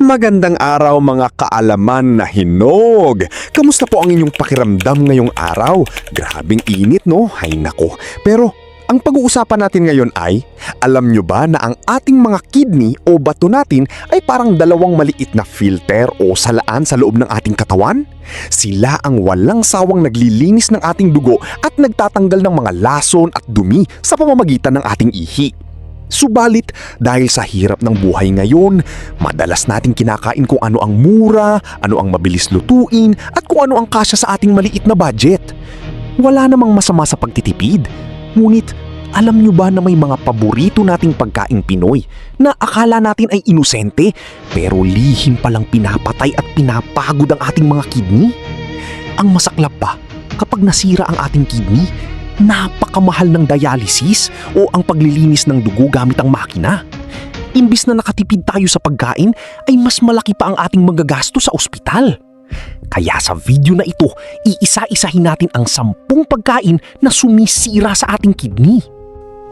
Magandang araw mga kaalaman na hinog! Kamusta po ang inyong pakiramdam ngayong araw? Grabing init no? Hay nako. Pero ang pag-uusapan natin ngayon ay, alam nyo ba na ang ating mga kidney o bato natin ay parang dalawang maliit na filter o salaan sa loob ng ating katawan? Sila ang walang sawang naglilinis ng ating dugo at nagtatanggal ng mga lason at dumi sa pamamagitan ng ating ihi. Subalit, dahil sa hirap ng buhay ngayon, madalas nating kinakain kung ano ang mura, ano ang mabilis lutuin, at kung ano ang kasya sa ating maliit na budget. Wala namang masama sa pagtitipid. Ngunit, alam nyo ba na may mga paborito nating pagkaing Pinoy na akala natin ay inosente pero lihim palang pinapatay at pinapagod ang ating mga kidney? Ang masaklap pa, kapag nasira ang ating kidney, napakamahal ng dialysis o ang paglilinis ng dugo gamit ang makina. Imbis na nakatipid tayo sa pagkain, ay mas malaki pa ang ating magagasto sa ospital. Kaya sa video na ito, iisa-isahin natin ang 10 pagkain na sumisira sa ating kidney.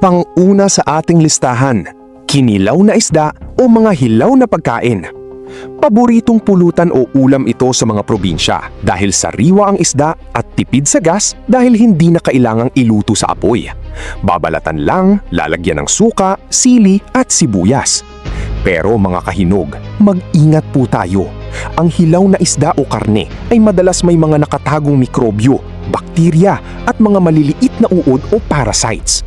Pang-una sa ating listahan, kinilaw na isda o mga hilaw na pagkain. Paboritong pulutan o ulam ito sa mga probinsya dahil sariwa ang isda at tipid sa gas dahil hindi na kailangang iluto sa apoy. Babalatan lang, lalagyan ng suka, sili at sibuyas. Pero mga kahinog, mag-ingat po tayo. Ang hilaw na isda o karne ay madalas may mga nakatagong mikrobyo, bakterya at mga maliliit na uod o parasites.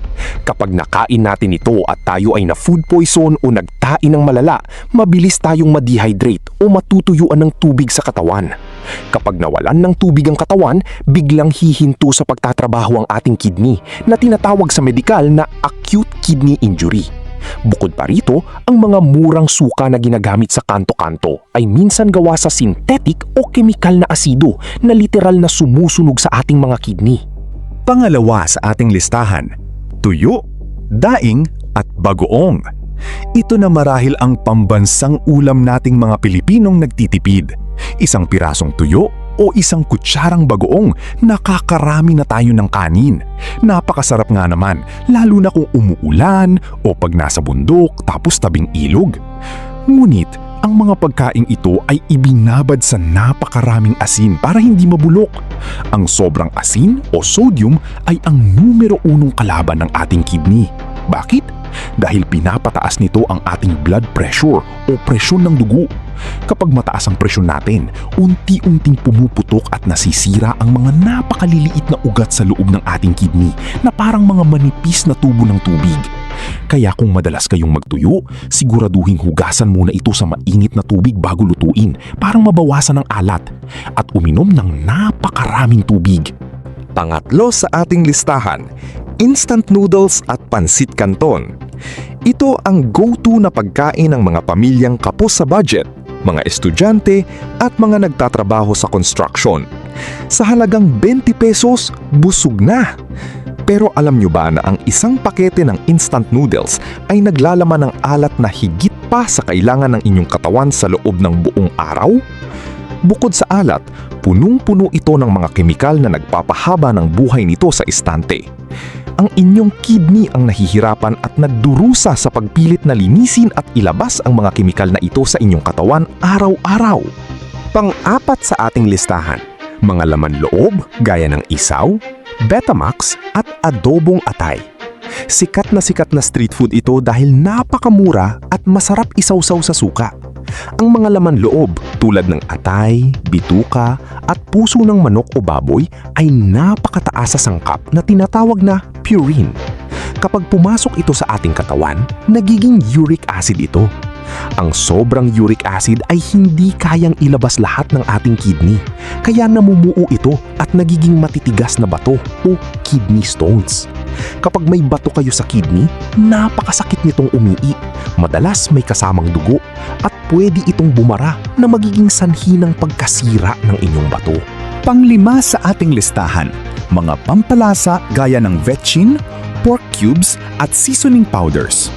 Kapag nakain natin ito at tayo ay na food poison o nagtain ng malala, mabilis tayong ma-dehydrate o matutuyuan ng tubig sa katawan. Kapag nawalan ng tubig ang katawan, biglang hihinto sa pagtatrabaho ang ating kidney na tinatawag sa medikal na acute kidney injury. Bukod pa rito, ang mga murang suka na ginagamit sa kanto-kanto ay minsan gawa sa synthetic o kemikal na asido na literal na sumusunog sa ating mga kidney. Pangalawa sa ating listahan, tuyo, daing at bagoong. Ito na marahil ang pambansang ulam nating mga Pilipinong nagtitipid. Isang pirasong tuyo o isang kutsarang bagoong, nakakarami na tayo ng kanin. Napakasarap nga naman, lalo na kung umuulan o pag nasa bundok tapos tabing ilog. Ngunit, ang mga pagkaing ito ay ibinabad sa napakaraming asin para hindi mabulok. Ang sobrang asin o sodium ay ang numero 1 kalaban ng ating kidney. Bakit? Dahil pinapataas nito ang ating blood pressure o presyon ng dugo. Kapag mataas ang presyon natin, unti-unting pumuputok at nasisira ang mga napakaliliit na ugat sa loob ng ating kidney na parang mga manipis na tubo ng tubig. Kaya kung madalas kayong magtuyo, siguraduhing hugasan muna ito sa mainit na tubig bago lutuin para mabawasan ang alat at uminom ng napakaraming tubig. Pangatlo sa ating listahan, instant noodles at pansit canton. Ito ang go-to na pagkain ng mga pamilyang kapos sa budget, mga estudyante at mga nagtatrabaho sa construction. Sa halagang 20 pesos, busog na! Pero alam nyo ba na ang isang pakete ng instant noodles ay naglalaman ng alat na higit pa sa kailangan ng inyong katawan sa loob ng buong araw? Bukod sa alat, punong-puno ito ng mga kemikal na nagpapahaba ng buhay nito sa istante. Ang inyong kidney ang nahihirapan at nagdurusa sa pagpilit na linisin at ilabas ang mga kemikal na ito sa inyong katawan araw-araw. Pang-apat sa ating listahan, mga laman loob gaya ng isaw, Betamax at adobong atay. Sikat na street food ito dahil napakamura at masarap isawsaw sa suka. Ang mga laman loob tulad ng atay, bituka at puso ng manok o baboy ay napakataas sa sangkap na tinatawag na purine. Kapag pumasok ito sa ating katawan, nagiging uric acid ito. Ang sobrang uric acid ay hindi kayang ilabas lahat ng ating kidney, kaya namumuo ito at nagiging matitigas na bato o kidney stones. Kapag may bato kayo sa kidney, napakasakit nitong umii, madalas may kasamang dugo at pwede itong bumara na magiging sanhi ng pagkasira ng inyong bato. Panglima sa ating listahan, mga pampalasa gaya ng vetchin, pork cubes at seasoning powders.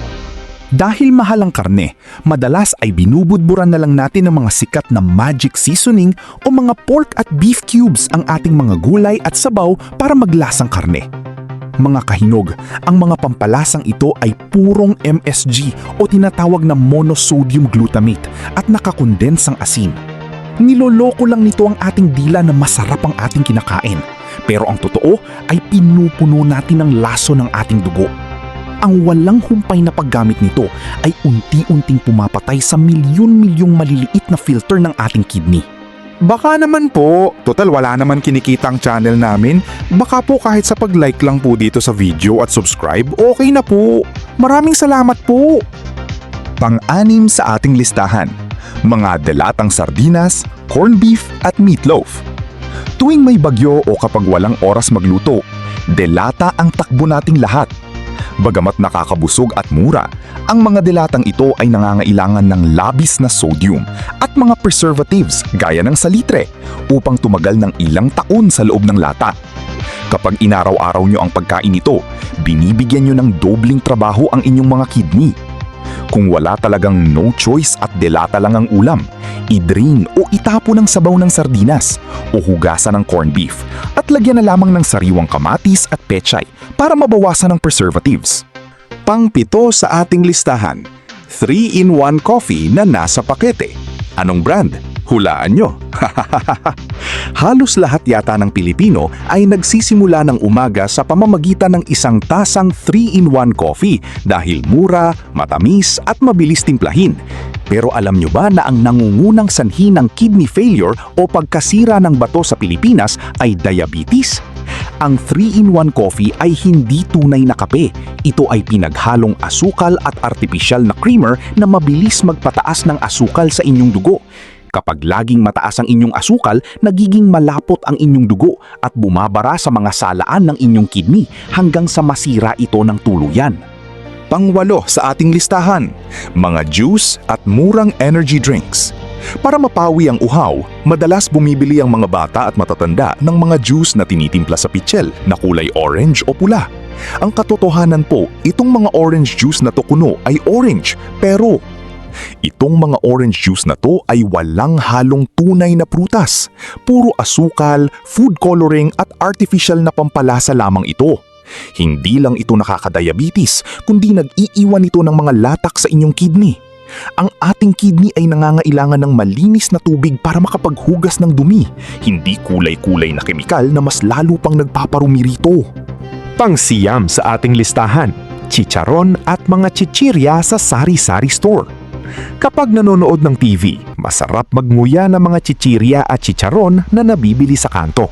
Dahil mahal ang karne, madalas ay binubudburan na lang natin ng mga sikat na magic seasoning o mga pork at beef cubes ang ating mga gulay at sabaw para maglasang karne. Mga kahinog, ang mga pampalasang ito ay purong MSG o tinatawag na monosodium glutamate at nakakondensang asin. Niloloko lang nito ang ating dila na masarap ang ating kinakain. Pero ang totoo ay pinupuno natin ng laso ng ating dugo. Ang walang humpay na paggamit nito ay unti-unting pumapatay sa milyon-milyong maliliit na filter ng ating kidney. Baka naman po, total wala naman kinikita ang channel namin. Baka po kahit sa pag-like lang po dito sa video at subscribe, okay na po. Maraming salamat po. Pang-anim sa ating listahan, mga delatang sardinas, corned beef at meatloaf. Tuwing may bagyo o kapag walang oras magluto, delata ang takbo nating lahat. Bagamat nakakabusog at mura, ang mga delatang ito ay nangangailangan ng labis na sodium at mga preservatives gaya ng salitre upang tumagal ng ilang taon sa loob ng lata. Kapag inaraw-araw nyo ang pagkain nito, binibigyan nyo ng dobling trabaho ang inyong mga kidney. Kung wala talagang no choice at delata lang ang ulam, i-drain o itapo ng sabaw ng sardinas o hugasan ng corned beef at lagyan na lamang ng sariwang kamatis at pechay para mabawasan ang preservatives. Pang-pito sa ating listahan, 3-in-1 coffee na nasa pakete. Anong brand? Hulaan nyo. Halos lahat yata ng Pilipino ay nagsisimula ng umaga sa pamamagitan ng isang tasang 3-in-1 coffee dahil mura, matamis at mabilis timplahin. Pero alam nyo ba na ang nangungunang sanhi ng kidney failure o pagkasira ng bato sa Pilipinas ay diabetes? Ang 3-in-1 coffee ay hindi tunay na kape. Ito ay pinaghalong asukal at artipisyal na creamer na mabilis magpataas ng asukal sa inyong dugo. Kapag laging mataas ang inyong asukal, nagiging malapot ang inyong dugo at bumabara sa mga salaan ng inyong kidney hanggang sa masira ito ng tuluyan. Pang-walo sa ating listahan, mga juice at murang energy drinks. Para mapawi ang uhaw, madalas bumibili ang mga bata at matatanda ng mga juice na tinitimpla sa pitsil na kulay orange o pula. Ang katotohanan po, itong mga orange juice na to kuno ay orange, pero itong mga orange juice na to ay walang halong tunay na prutas. Puro asukal, food coloring at artificial na pampalasa lamang ito. Hindi lang ito nakakadiabetes, kundi nag-iiwan ito ng mga latak sa inyong kidney. Ang ating kidney ay nangangailangan ng malinis na tubig para makapaghugas ng dumi, hindi kulay-kulay na kemikal na mas lalo pang nagpaparumi rito. Pang-siyam sa ating listahan, chicharon at mga chichirya sa sari-sari store. Kapag nanonood ng TV, masarap magnguya ng mga chichirya at chicharon na nabibili sa kanto.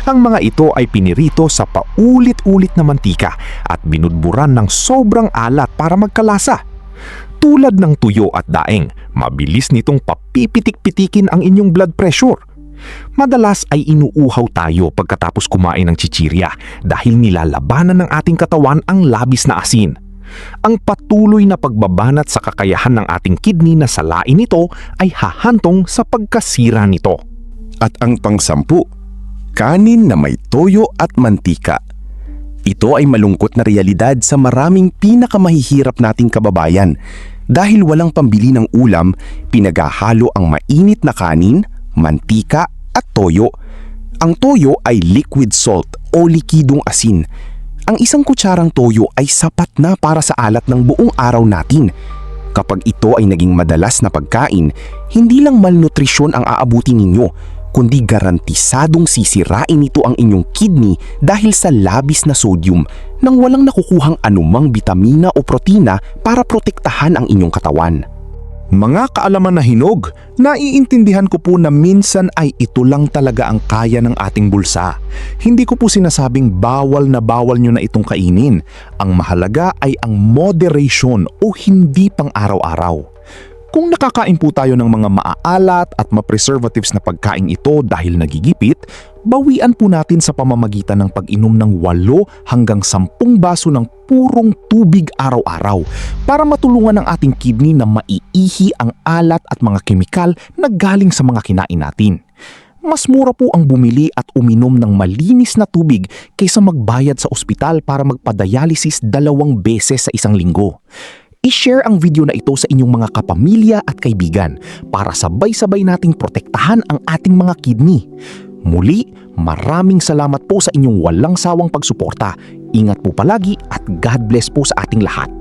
Ang mga ito ay pinirito sa paulit-ulit na mantika at binudburan ng sobrang alat para magkalasa. Tulad ng tuyo at daing, mabilis nitong papipitik-pitikin ang inyong blood pressure. Madalas ay inuuhaw tayo pagkatapos kumain ng chichirya dahil nilalabanan ng ating katawan ang labis na asin. Ang patuloy na pagbabanat sa kakayahan ng ating kidney na salain ito ay hahantong sa pagkasira nito. At ang pang-sampu, kanin na may toyo at mantika. Ito ay malungkot na realidad sa maraming pinakamahihirap nating kababayan. Dahil walang pambili ng ulam, pinaghahalo ang mainit na kanin, mantika at toyo. Ang toyo ay liquid salt o likidong asin. Ang isang kutsarang toyo ay sapat na para sa alat ng buong araw natin. Kapag ito ay naging madalas na pagkain, hindi lang malnutrisyon ang aabutin ninyo, kundi garantisadong sisirain nito ang inyong kidney dahil sa labis na sodium nang walang nakukuhang anumang bitamina o protina para protektahan ang inyong katawan. Mga kaalaman na hinog, naiintindihan ko po na minsan ay ito lang talaga ang kaya ng ating bulsa. Hindi ko po sinasabing bawal na bawal nyo na itong kainin. Ang mahalaga ay ang moderation o hindi pang araw-araw. Kung nakakain po tayo ng mga maaalat at ma-preservatives na pagkain ito dahil nagigipit, bawian po natin sa pamamagitan ng pag-inom ng 8 hanggang 10 baso ng purong tubig araw-araw para matulungan ang ating kidney na maiihi ang alat at mga kemikal na galing sa mga kinain natin. Mas mura po ang bumili at uminom ng malinis na tubig kaysa magbayad sa ospital para magpa-dialysis 2 beses sa isang linggo. I-share ang video na ito sa inyong mga kapamilya at kaibigan para sabay-sabay nating protektahan ang ating mga kidney. Muli, maraming salamat po sa inyong walang sawang pagsuporta. Ingat po palagi at God bless po sa ating lahat.